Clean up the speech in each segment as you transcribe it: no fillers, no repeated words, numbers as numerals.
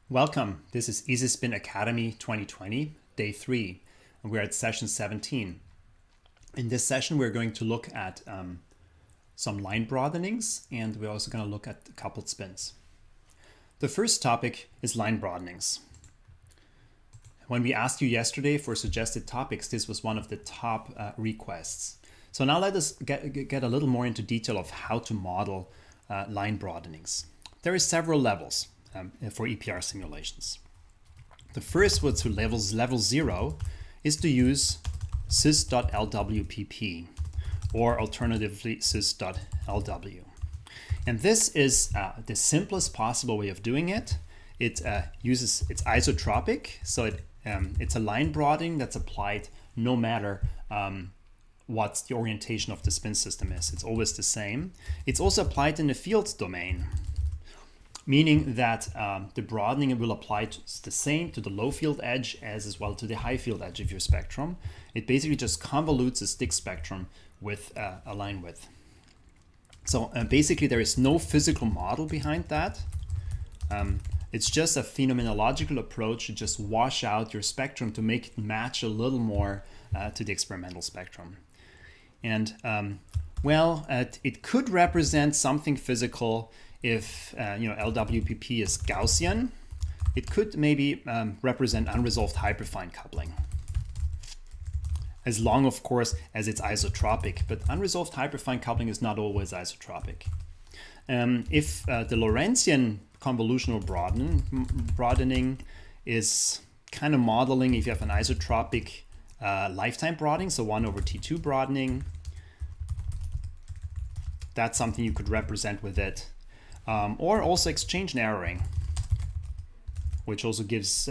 Welcome. This is EasySpin Academy 2020, day 3, and we're at session 17. In this session, we're going to look at some line broadenings, and we're also going to look at coupled spins. The first topic is line broadenings. When we asked you yesterday for suggested topics, this was one of the top requests. So now let us get a little more into detail of how to model line broadenings. There are several levels for EPR simulations. The first one to level 0 is to use sys.lwpp or alternatively sys.lw. And this is the simplest possible way of doing it. It's isotropic, so it's a line broadening that's applied no matter what the orientation of the spin system is. It's always the same. It's also applied in the field domain, meaning that the broadening will apply the same to the low field edge as well to the high field edge of your spectrum. It basically just convolutes a stick spectrum with a line width. So basically there is no physical model behind that. It's just a phenomenological approach to just wash out your spectrum to make it match a little more to the experimental spectrum. And it could represent something physical. If LWPP is Gaussian, it could maybe represent unresolved hyperfine coupling, as long, of course, as it's isotropic. But unresolved hyperfine coupling is not always isotropic. If the Lorentzian convolutional broadening is kind of modeling if you have an isotropic lifetime broadening, so 1/T2 broadening, that's something you could represent with it. Or also exchange narrowing, which also gives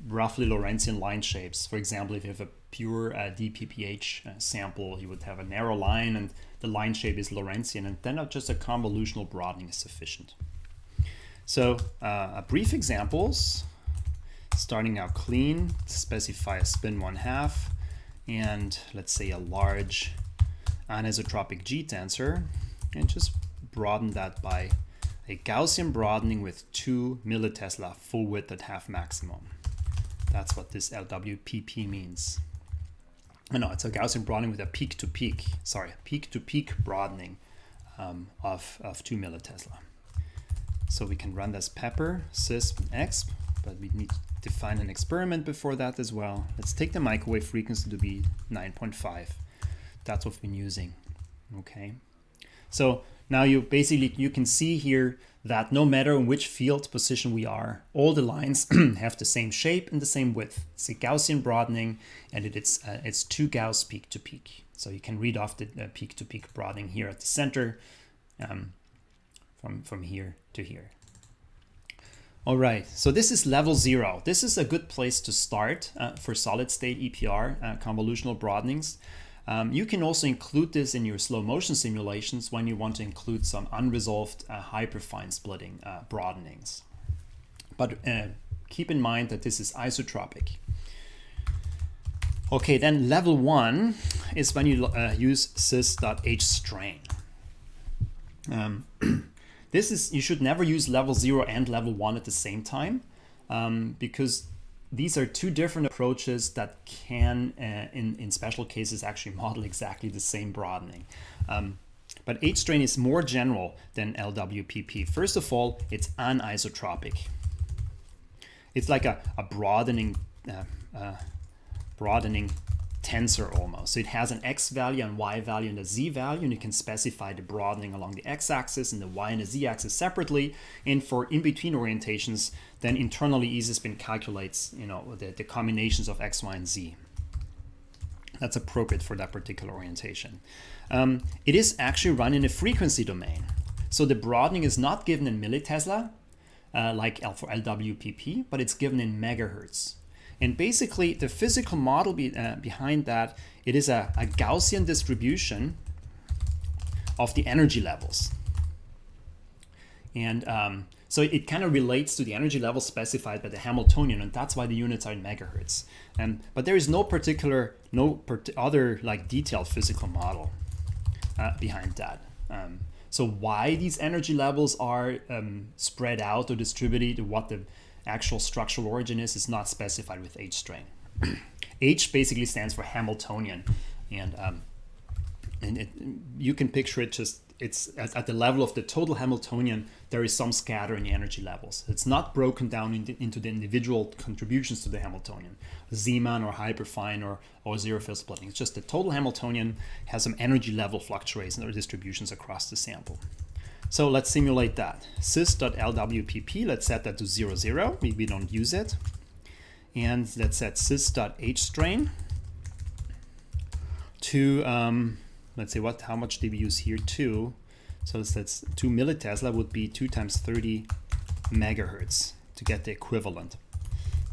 roughly Lorentzian line shapes. For example, if you have a pure DPPH sample, you would have a narrow line and the line shape is Lorentzian, and then just a convolutional broadening is sufficient. So brief examples, starting out clean, specify a spin 1/2, and let's say a large anisotropic G tensor, and just broaden that by a Gaussian broadening with 2 millitesla full width at half maximum. That's what this LWPP means. No, it's a Gaussian broadening with a peak-to-peak broadening of 2 millitesla. So we can run this pepper, sys, and exp, but we need to define an experiment before that as well. Let's take the microwave frequency to be 9.5. That's what we're using. Okay. So now you can see here that no matter in which field position we are, all the lines have the same shape and the same width. It's a Gaussian broadening, and it's 2 Gauss peak to peak. So you can read off the peak to peak broadening here at the center, from here to here. All right, so this is level 0. This is a good place to start for solid state EPR convolutional broadenings. You can also include this in your slow motion simulations when you want to include some unresolved hyperfine splitting broadenings. But keep in mind that this is isotropic. Okay, then level 1 is when you use sys.hstrain. You should never use level 0 and level 1 at the same time, because these are two different approaches that can, in special cases, actually model exactly the same broadening. But H-strain is more general than LWPP. First of all, it's anisotropic. It's like a broadening tensor almost. So it has an X value and Y value and a Z value, and you can specify the broadening along the X axis and the Y and the Z axis separately. And for in-between orientations, then internally EasySpin calculates the combinations of X, Y, and Z. That's appropriate for that particular orientation. It is actually run in a frequency domain. So the broadening is not given in millitesla, like for LWPP, but it's given in megahertz. And basically, the physical model behind that, it is a Gaussian distribution of the energy levels. And so it kind of relates to the energy level specified by the Hamiltonian, and that's why the units are in megahertz. But there is no other like detailed physical model behind that. So why these energy levels are spread out or distributed, what the actual structural origin is not specified with H strain. H basically stands for Hamiltonian, and you can picture it just, it's at the level of the total Hamiltonian, there is some scattering energy levels. It's not broken down into the individual contributions to the Hamiltonian, Zeeman or hyperfine or zero field splitting. It's just the total Hamiltonian has some energy level fluctuations or distributions across the sample. So let's simulate that. sys.lwpp, let's set that to 0, 0. We don't use it. And let's set sys.hstrain to, let's say how much did we use here? 2. So that's 2 millitesla would be 2 times 30 megahertz to get the equivalent.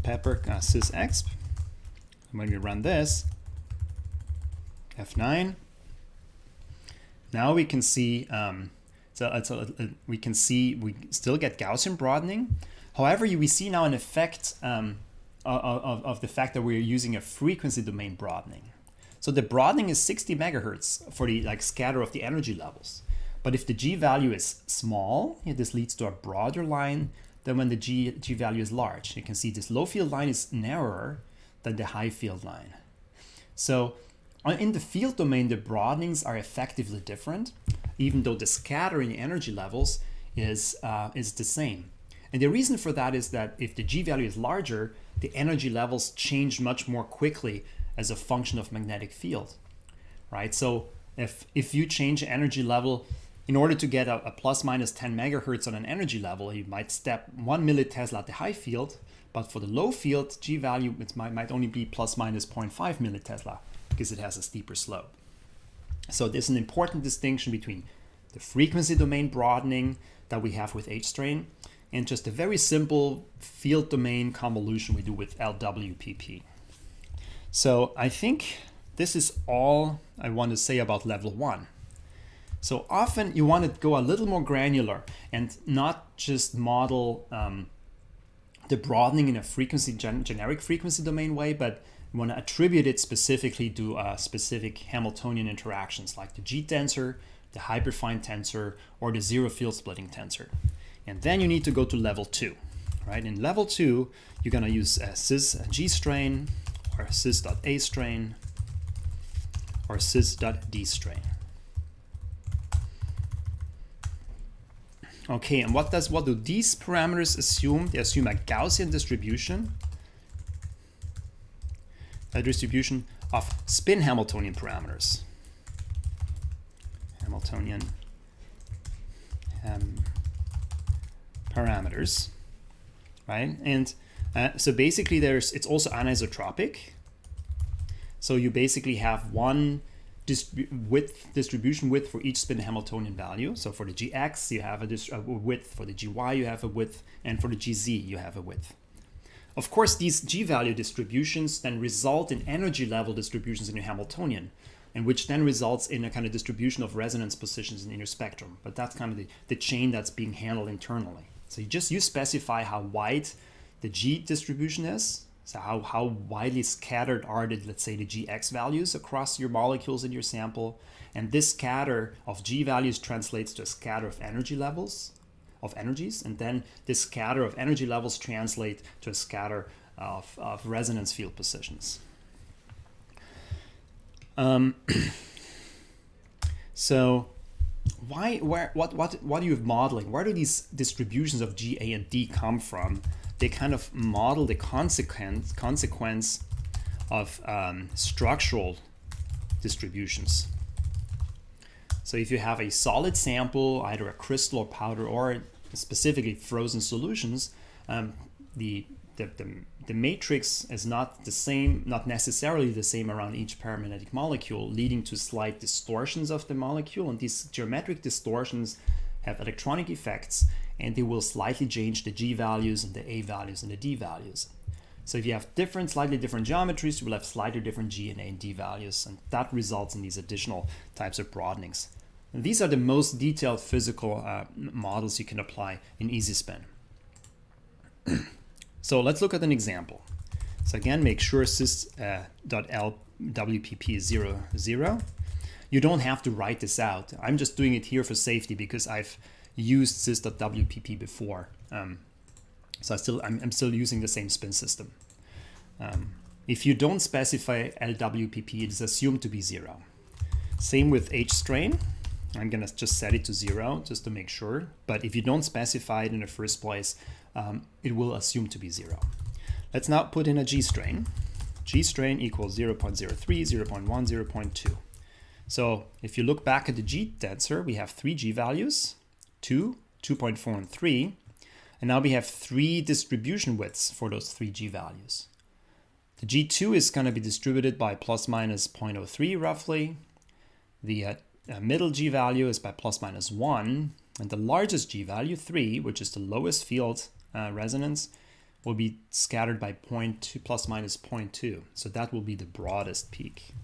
Pepper sysexp. When we run this, F9, now we can see, we still get Gaussian broadening. However, we see now an effect of the fact that we're using a frequency domain broadening. So the broadening is 60 megahertz for the scatter of the energy levels. But if the G value is small, this leads to a broader line than when the G value is large. You can see this low field line is narrower than the high field line. So in the field domain, the broadenings are effectively different, even though the scattering energy levels is the same. And the reason for that is that if the G value is larger, the energy levels change much more quickly as a function of magnetic field, right? So if you change energy level, in order to get a plus minus 10 megahertz on an energy level, you might step 1 millitesla at the high field, but for the low field, G value might only be plus minus 0.5 millitesla because it has a steeper slope. So there's an important distinction between the frequency domain broadening that we have with H strain and just a very simple field domain convolution we do with LWPP. So I think this is all I want to say about level 1. So often you want to go a little more granular and not just model the broadening in a generic frequency domain way, but you want to attribute it specifically to specific Hamiltonian interactions like the G tensor, the hyperfine tensor, or the zero field splitting tensor. And then you need to go to level 2, right? In level 2, you're going to use sys.g strain, or sys.a strain, or sys.d strain. Okay, and what do these parameters assume? They assume a Gaussian distribution, a distribution of spin Hamiltonian parameters. Hamiltonian parameters, right? And so basically it's also anisotropic. So you basically have one distribution width for each spin Hamiltonian value. So for the Gx, you have a width, for the Gy, you have a width, and for the Gz, you have a width. Of course, these G value distributions then result in energy level distributions in your Hamiltonian, and which then results in a kind of distribution of resonance positions in the inner spectrum. But that's kind of the chain that's being handled internally. So you specify how wide the G distribution is. So how widely scattered are let's say the Gx values across your molecules in your sample. And this scatter of G values translates to a scatter of energy levels, of energies. And then this scatter of energy levels translate to a scatter of resonance field positions. So what are you modeling? Where do these distributions of G, A, and D come from? They kind of model the consequence of structural distributions. So if you have a solid sample, either a crystal or powder, or specifically frozen solutions, the matrix is not the same, not necessarily the same around each paramagnetic molecule, leading to slight distortions of the molecule. And these geometric distortions have electronic effects, and they will slightly change the G values and the A values and the D values. So if you have slightly different geometries, you will have slightly different G and A and D values, and that results in these additional types of broadenings. And these are the most detailed physical models you can apply in EasySpin. So let's look at an example. So again, make sure sys.lwpp is 0, 0. You don't have to write this out. I'm just doing it here for safety because I've used sys.wpp before. So I'm still using the same spin system. If you don't specify LWPP, it is assumed to be 0. Same with H strain. I'm gonna just set it to 0 just to make sure. But if you don't specify it in the first place, it will assume to be 0. Let's now put in a G strain. G strain equals 0.03, 0.1, 0.2. So if you look back at the G tensor, we have 3 G values, 2, 2.4, and 3. And now we have 3 distribution widths for those 3 G values. The G2 is going to be distributed by plus minus 0.03 roughly. The middle G value is by plus minus 1. And the largest G value, 3, which is the lowest field resonance, will be scattered by 0.2 plus minus 0.2. So that will be the broadest peak.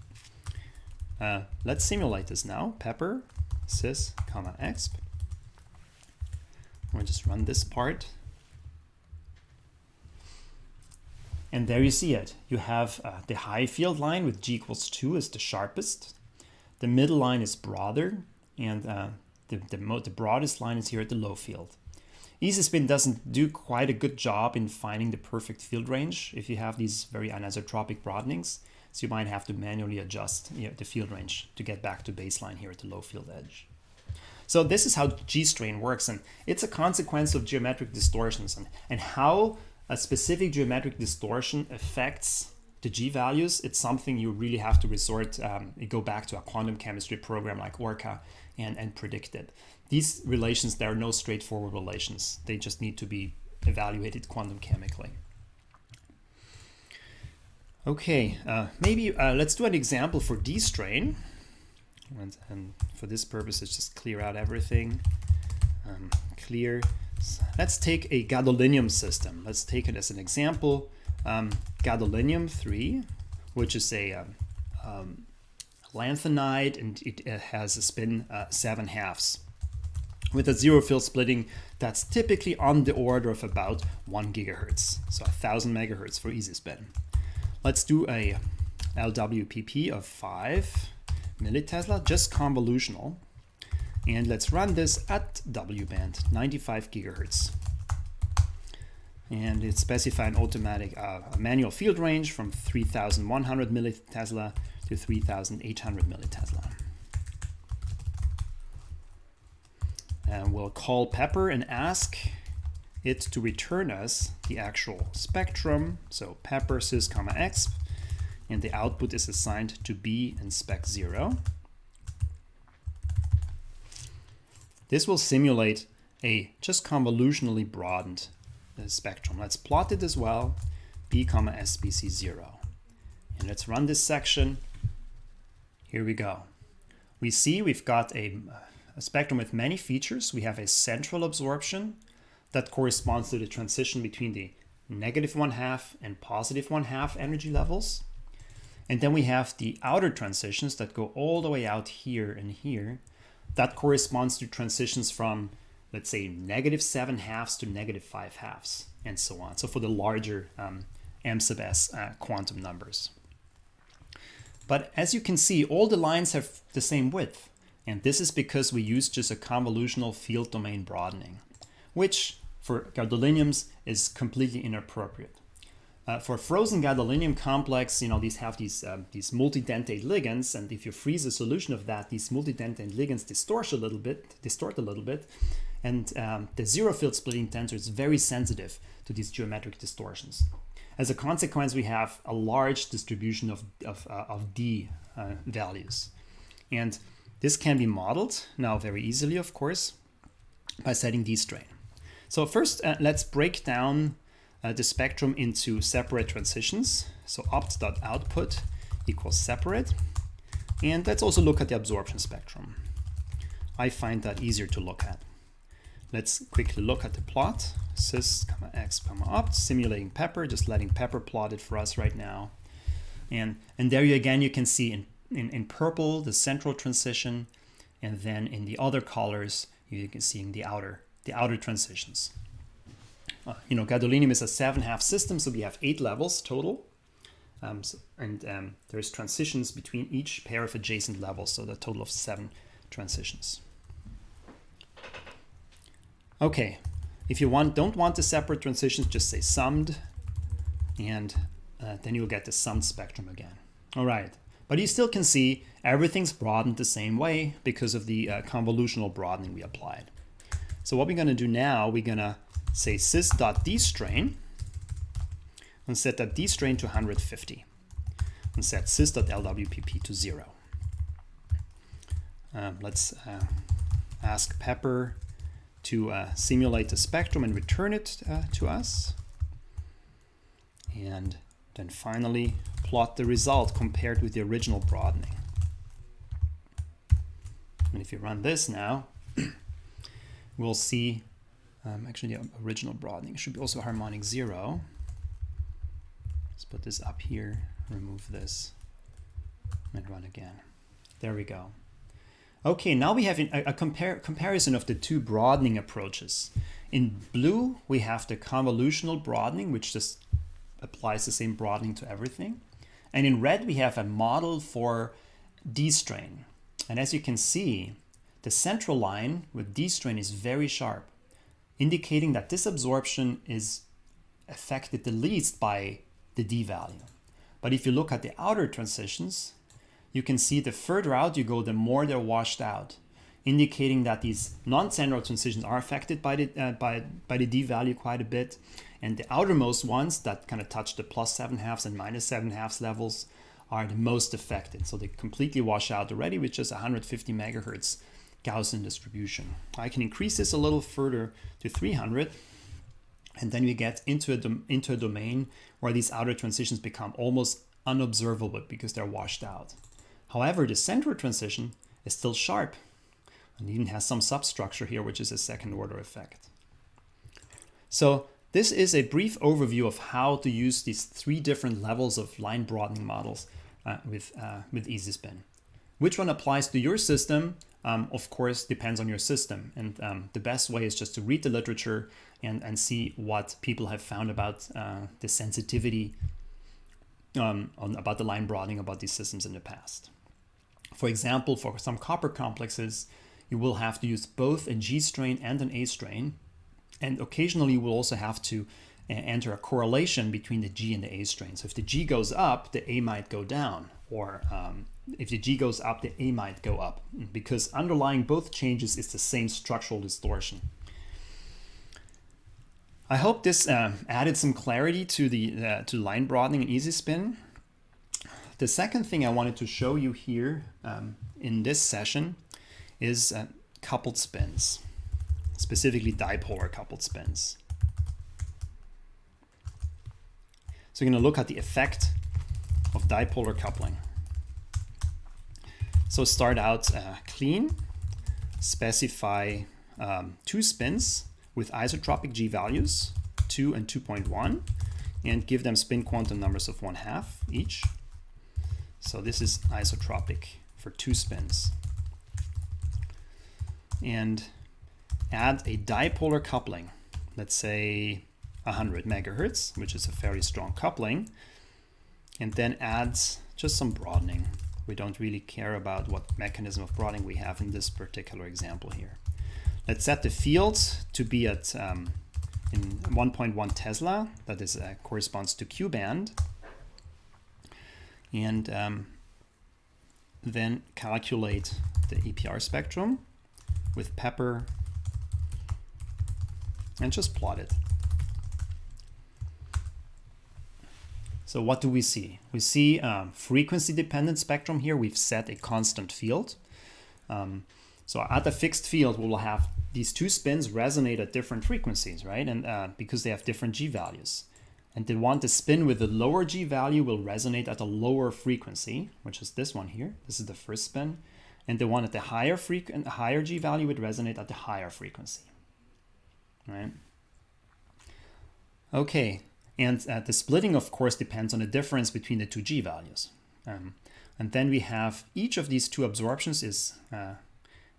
Let's simulate this now. Pepper, cis, comma, exp. We'll just run this part. And there you see it. You have the high field line with G equals 2 is the sharpest. The middle line is broader, and the broadest line is here at the low field. EasySpin doesn't do quite a good job in finding the perfect field range if you have these very anisotropic broadenings. So you might have to manually adjust the field range to get back to baseline here at the low field edge. So this is how G strain works, and it's a consequence of geometric distortions and how a specific geometric distortion affects the G values. It's something you really have to go back to a quantum chemistry program like ORCA and predict it. These relations, there are no straightforward relations. They just need to be evaluated quantum chemically. Okay, maybe let's do an example for D strain. And for this purpose, let's just clear out everything. Clear. Let's take a gadolinium system. Let's take it as an example. Gadolinium 3, which is a lanthanide, and it has a spin 7/2 with a zero field splitting that's typically on the order of about 1 gigahertz, so 1000 megahertz for EasySpin. Let's do a LWPP of 5 millitesla, just convolutional. And let's run this at W band, 95 gigahertz. And it's specifying automatic a manual field range from 3100 millitesla to 3800 millitesla. And we'll call Pepper and ask it to return us the actual spectrum. So Pepper cis comma exp, and the output is assigned to B and spec 0. This will simulate a just convolutionally broadened spectrum. Let's plot it as well, B comma SBC 0. And let's run this section. Here we go. We see we've got a spectrum with many features. We have a central absorption that corresponds to the transition between the -1/2 and +1/2 energy levels. And then we have the outer transitions that go all the way out here and here. That corresponds to transitions from, let's say, -7/2 to -5/2, and so on. So for the larger M sub s quantum numbers. But as you can see, all the lines have the same width. And this is because we use just a convolutional field domain broadening, which for gadoliniums is completely inappropriate. For a frozen gadolinium complex, these have these multidentate ligands, and if you freeze a solution of that, these multidentate ligands distort a little bit, and the zero field splitting tensor is very sensitive to these geometric distortions. As a consequence, we have a large distribution of D values, and this can be modeled now very easily, of course, by setting D strain. So first, let's break down the spectrum into separate transitions. So opt.output equals separate. And let's also look at the absorption spectrum. I find that easier to look at. Let's quickly look at the plot. Cis, x, opt, simulating Pepper, just letting Pepper plot it for us right now. And there you can see in purple the central transition, and then in the other colors you can see the outer transitions. Gadolinium is a 7/2 system, so we have 8 levels total. There's transitions between each pair of adjacent levels, so the total of 7 transitions. Okay, If you don't want the separate transitions, just say summed, and then you'll get the summed spectrum again. All right, but you still can see everything's broadened the same way because of the convolutional broadening we applied. So what we're going to do now, we're going to say sys.dstrain and set that dstrain to 150 and set sys.lwpp to 0. Let's ask Pepper to simulate the spectrum and return it to us. And then finally plot the result compared with the original broadening. And if you run this now, we'll see actually the original broadening should be also harmonic 0. Let's put this up here, remove this, and run again. There we go. Okay, now we have a comparison of the two broadening approaches. In blue, we have the convolutional broadening, which just applies the same broadening to everything. And in red, we have a model for dstrain. And as you can see, the central line with dstrain is very sharp, indicating that this absorption is affected the least by the d value. But if you look at the outer transitions, you can see the further out you go, the more they're washed out, indicating that these non-central transitions are affected by the d value quite a bit. And the outermost ones that kind of touch the +7/2 and -7/2 levels are the most affected. So they completely wash out already with just 150 megahertz Gaussian distribution. I can increase this a little further to 300, and then we get into a domain where these outer transitions become almost unobservable because they're washed out. However, the central transition is still sharp and even has some substructure here, which is a second order effect. So this is a brief overview of how to use these 3 different levels of line broadening models with EasySpin. Which one applies to your system, of course, depends on your system. And the best way is just to read the literature and see what people have found about the sensitivity about the line broadening about these systems in the past. For example, for some copper complexes, you will have to use both a G strain and an A strain. And occasionally you will also have to enter a correlation between the G and the A strain. So if the G goes up, the A might go down. Or if the G goes up, the A might go up. Because underlying both changes is the same structural distortion. I hope this added some clarity to the to line broadening in EasySpin. The second thing I wanted to show you here in this session is coupled spins, specifically dipolar coupled spins. So we're going to look at the effect of dipolar coupling. So start out clean, specify 2 spins with isotropic G values, 2 and 2.1, and give them spin quantum numbers of 1/2 each. So this is isotropic for 2 spins. And add a dipolar coupling, let's say 100 megahertz, which is a very strong coupling, and then add just some broadening. We don't really care about what mechanism of broadening we have in this particular example here. Let's set the field to be at in 1.1 Tesla, that is corresponds to Q band, and then calculate the EPR spectrum with Pepper and just plot it. So what do we see? We see frequency dependent spectrum here. We've set a constant field. So at a fixed field, we will have these 2 spins resonate at different frequencies, right? And because they have different G values. And the one to spin with the lower G value will resonate at a lower frequency, which is this one here. This is the first spin. And the one at the higher G value would resonate at the higher frequency, right? Okay, and the splitting, of course, depends on the difference between the 2 G values. And then we have each of these 2 absorptions is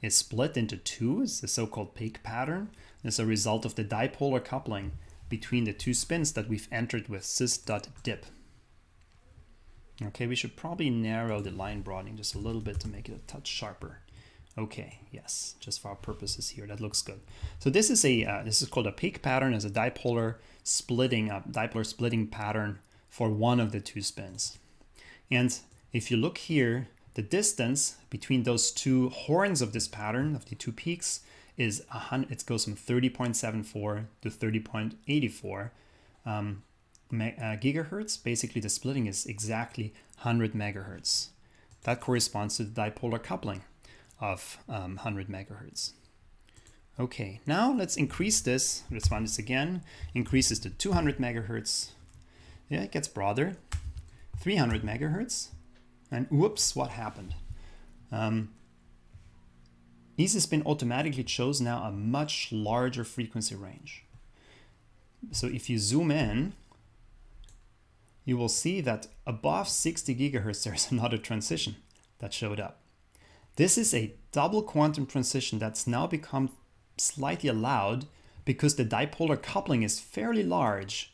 split into 2, it's the so-called peak pattern. It's a result of the dipolar coupling between the 2 spins that we've entered with sys.dip. Okay, we should probably narrow the line broadening just a little bit to make it a touch sharper. Okay, yes, just for our purposes here, that looks good. So this is called a peak pattern, as a dipolar splitting pattern for one of the two spins. And if you look here, the distance between those two horns of this pattern, of the two peaks, is it goes from 30.74 to 30.84 gigahertz. Basically, the splitting is exactly 100 megahertz. That corresponds to the dipolar coupling of 100 megahertz. Okay, now let's increase this. Let's run this again. Increases to 200 megahertz. Yeah, it gets broader. 300 megahertz. And whoops, what happened? EasySpin automatically chose now a much larger frequency range. So if you zoom in, you will see that above 60 gigahertz, there's another transition that showed up. This is a double quantum transition that's now become slightly allowed because the dipolar coupling is fairly large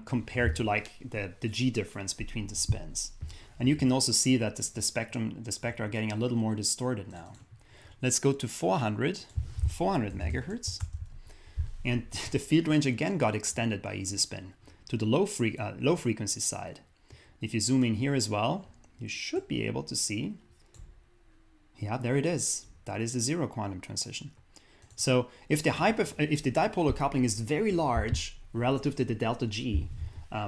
compared to like the G difference between the spins. And you can also see that the spectra are getting a little more distorted now. Let's go to 400 megahertz. And the field range again got extended by EasySpin to the low frequency side. If you zoom in here as well, you should be able to see, yeah, there it is. That is the zero quantum transition. So if the dipolar coupling is very large relative to the delta G,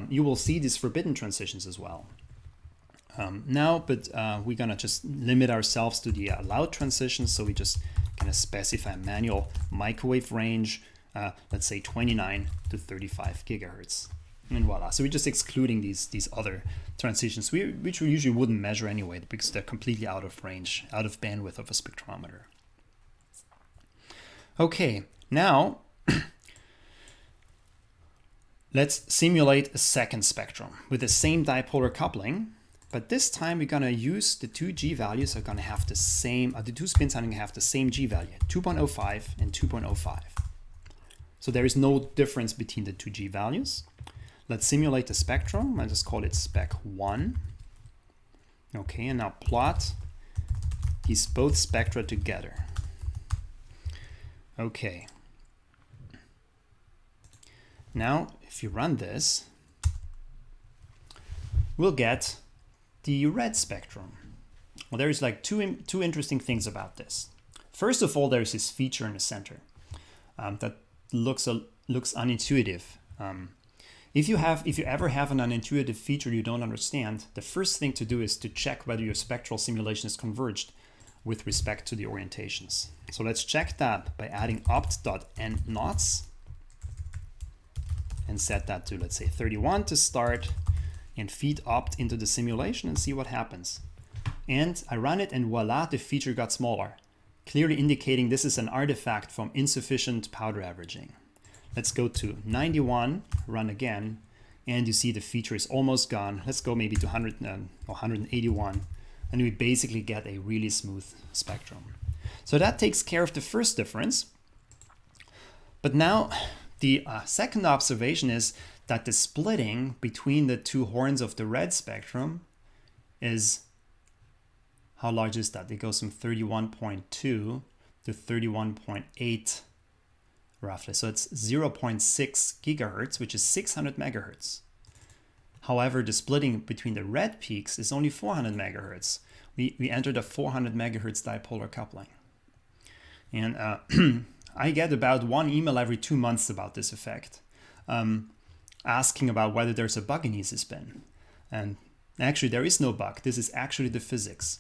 you will see these forbidden transitions as well. We're gonna just limit ourselves to the allowed transitions. So we just gonna specify manual microwave range, let's say 29 to 35 gigahertz. And voila. So we're just excluding these other transitions, which we usually wouldn't measure anyway, because they're completely out of range, out of bandwidth of a spectrometer. Okay, now let's simulate a second spectrum with the same dipolar coupling, but this time we're gonna use the two G values are gonna have the same, the two spins are gonna have the same G value, 2.05 and 2.05. So there is no difference between the two G values. Let's simulate the spectrum. I'll just call it spec 1. Okay, and now plot these both spectra together. Okay. Now, if you run this, we'll get the red spectrum. Well, there's like two interesting things about this. First of all, there's this feature in the center that looks unintuitive. If you ever have an unintuitive feature you don't understand, the first thing to do is to check whether your spectral simulation is converged with respect to the orientations. So let's check that by adding opt.endNots and set that to, let's say, 31 to start, and feed opt into the simulation and see what happens. And I run it, and voila, the feature got smaller, clearly indicating this is an artifact from insufficient powder averaging. Let's go to 91, run again, and you see the feature is almost gone. Let's go maybe to 181, and we basically get a really smooth spectrum. So that takes care of the first difference. But now the second observation is that the splitting between the two horns of the red spectrum is, how large is that? It goes from 31.2 to 31.8 roughly. So it's 0.6 gigahertz, which is 600 megahertz. However, the splitting between the red peaks is only 400 megahertz. We entered a 400 megahertz dipolar coupling. And I get about one email every 2 months about this effect, asking about whether there's a bug in EasySpin. And actually, there is no bug. This is actually the physics.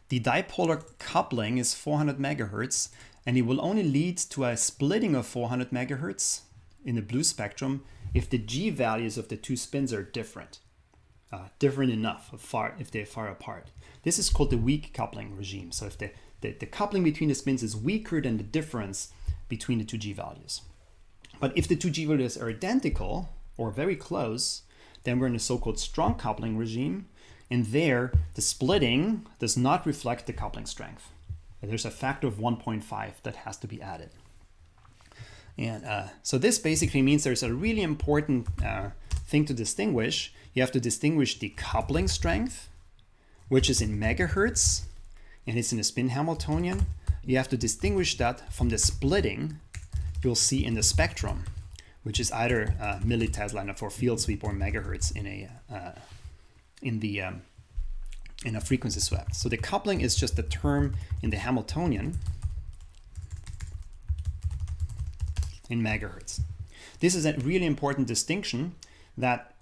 The dipolar coupling is 400 megahertz, and it will only lead to a splitting of 400 megahertz in the blue spectrum if the G values of the two spins are different enough, if they're far apart. This is called the weak coupling regime. So if the coupling between the spins is weaker than the difference between the two G values. But if the two G values are identical or very close, then we're in a so-called strong coupling regime. And there, the splitting does not reflect the coupling strength. There's a factor of 1.5 that has to be added. And so this basically means there's a really important thing to distinguish. You have to distinguish the coupling strength, which is in megahertz, and it's in a spin Hamiltonian, you have to distinguish that from the splitting you'll see in the spectrum, which is either millitesla for field sweep or megahertz in a frequency swept. So the coupling is just a term in the Hamiltonian in megahertz. This is a really important distinction that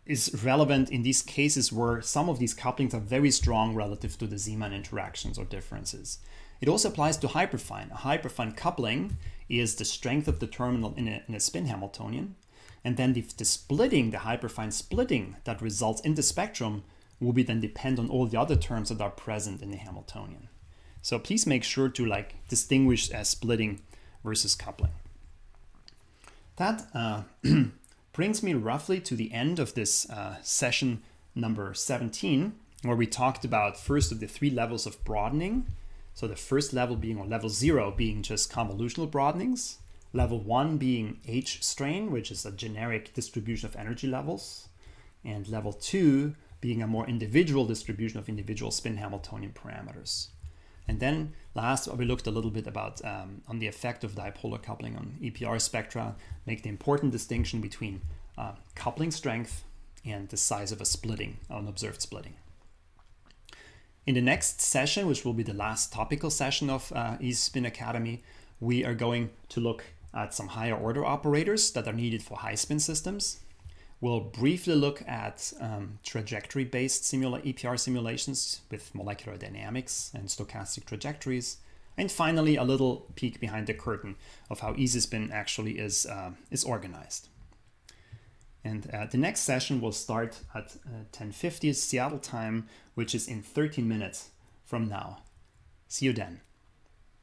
is relevant in these cases where some of these couplings are very strong relative to the Zeeman interactions or differences. It also applies to hyperfine. A hyperfine coupling is the strength of the terminal in a spin Hamiltonian, and then the splitting, the hyperfine splitting that results in the spectrum will be then depend on all the other terms that are present in the Hamiltonian. So please make sure to distinguish as splitting versus coupling. That brings me roughly to the end of this session number 17, where we talked about first of the 3 levels of broadening. So the first level being, or level 0 being just convolutional broadenings, level 1 being H strain, which is a generic distribution of energy levels, and level 2 being a more individual distribution of individual spin Hamiltonian parameters. And then last, we looked a little bit about on the effect of dipolar coupling on EPR spectra, make the important distinction between coupling strength and the size of a splitting, an observed splitting. In the next session, which will be the last topical session of EasySpin Academy, we are going to look at some higher order operators that are needed for high spin systems. We'll briefly look at trajectory-based EPR simulations with molecular dynamics and stochastic trajectories. And finally, a little peek behind the curtain of how EasySpin actually is organized. And the next session will start at 10:50 Seattle time, which is in 13 minutes from now. See you then.